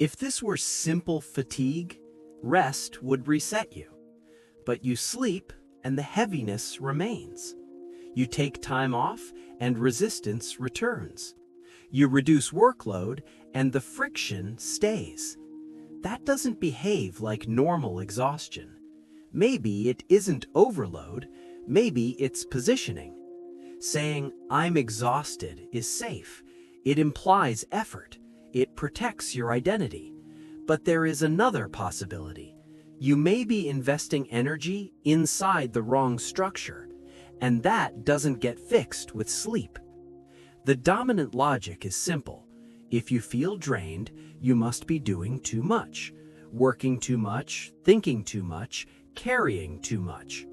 If this were simple fatigue, rest would reset you. But you sleep and the heaviness remains. You take time off and resistance returns. You reduce workload and the friction stays. That doesn't behave like normal exhaustion. Maybe it isn't overload, maybe it's positioning. Saying, "I'm exhausted" is safe. It implies effort. It protects your identity. But there is another possibility. You may be investing energy inside the wrong structure, and that doesn't get fixed with sleep. The dominant logic is simple. If you feel drained, you must be doing too much, working too much, thinking too much, carrying too much.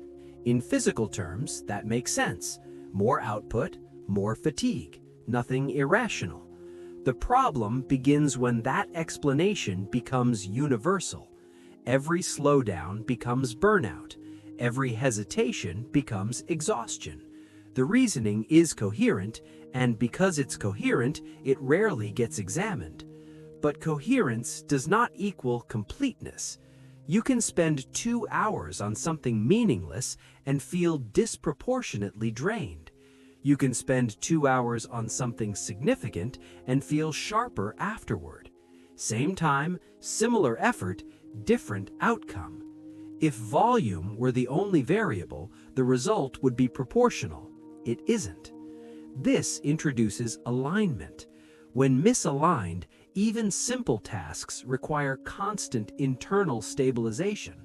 In physical terms, that makes sense. More output, more fatigue, nothing irrational. The problem begins when that explanation becomes universal. Every slowdown becomes burnout. Every hesitation becomes exhaustion. The reasoning is coherent, and because it's coherent, it rarely gets examined. But coherence does not equal completeness. You can spend 2 hours on something meaningless and feel disproportionately drained. You can spend 2 hours on something significant and feel sharper afterward. Same time, similar effort, different outcome. If volume were the only variable, the result would be proportional. It isn't. This introduces alignment. When misaligned, even simple tasks require constant internal stabilization.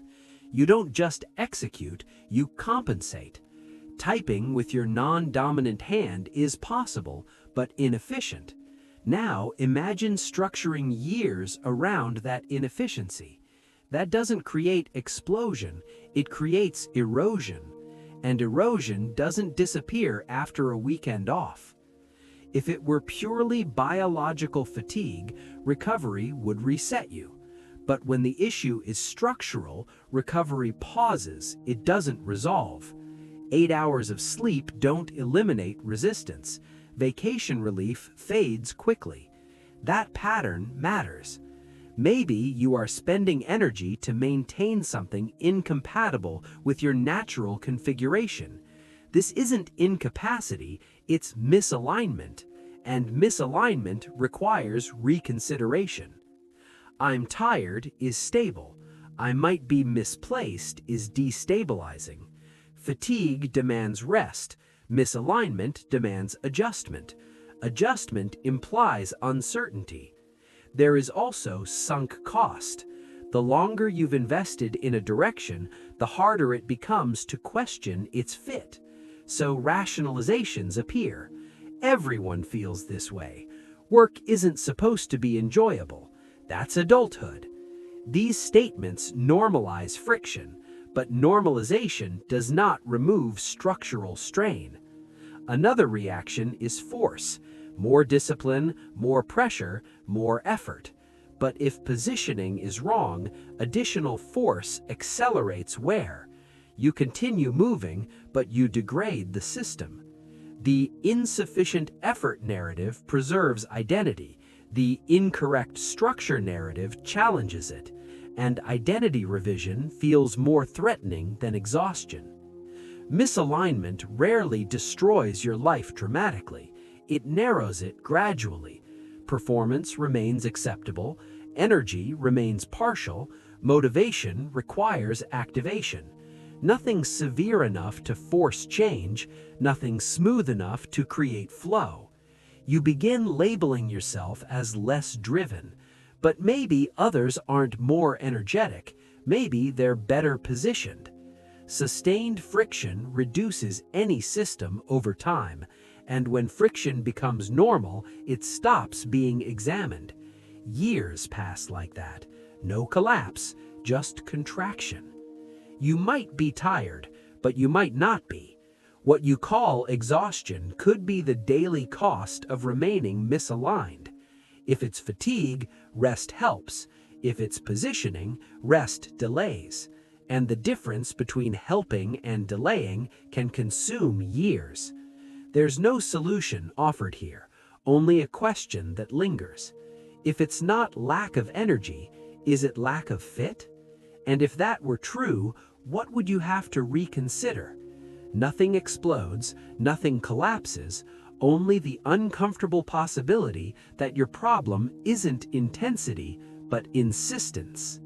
You don't just execute, you compensate. Typing with your non-dominant hand is possible, but inefficient. Now imagine structuring years around that inefficiency. That doesn't create explosion, it creates erosion. And erosion doesn't disappear after a weekend off. If it were purely biological fatigue, recovery would reset you. But when the issue is structural, recovery pauses, it doesn't resolve. 8 hours of sleep don't eliminate resistance. Vacation relief fades quickly. That pattern matters. Maybe you are spending energy to maintain something incompatible with your natural configuration. This isn't incapacity, it's misalignment, and misalignment requires reconsideration. "I'm tired" is stable. "I might be misplaced" is destabilizing. Fatigue demands rest. Misalignment demands adjustment. Adjustment implies uncertainty. There is also sunk cost. The longer you've invested in a direction, the harder it becomes to question its fit. So rationalizations appear. Everyone feels this way. Work isn't supposed to be enjoyable. That's adulthood. These statements normalize friction, but normalization does not remove structural strain. Another reaction is force. More discipline, more pressure, more effort. But if positioning is wrong, additional force accelerates wear. You continue moving, but you degrade the system. The insufficient effort narrative preserves identity. The incorrect structure narrative challenges it. And identity revision feels more threatening than exhaustion. Misalignment rarely destroys your life dramatically. It narrows it gradually. Performance remains acceptable, energy remains partial, motivation requires activation. Nothing severe enough to force change, nothing smooth enough to create flow. You begin labeling yourself as less driven, but maybe others aren't more energetic, maybe they're better positioned. Sustained friction reduces any system over time, and when friction becomes normal, it stops being examined. Years pass like that. No collapse, just contraction. You might be tired, but you might not be. What you call exhaustion could be the daily cost of remaining misaligned. If it's fatigue, rest helps. If it's positioning, rest delays. And the difference between helping and delaying can consume years. There's no solution offered here, only a question that lingers. If it's not lack of energy, is it lack of fit? And if that were true, what would you have to reconsider? Nothing explodes, nothing collapses, only the uncomfortable possibility that your problem isn't intensity, but insistence.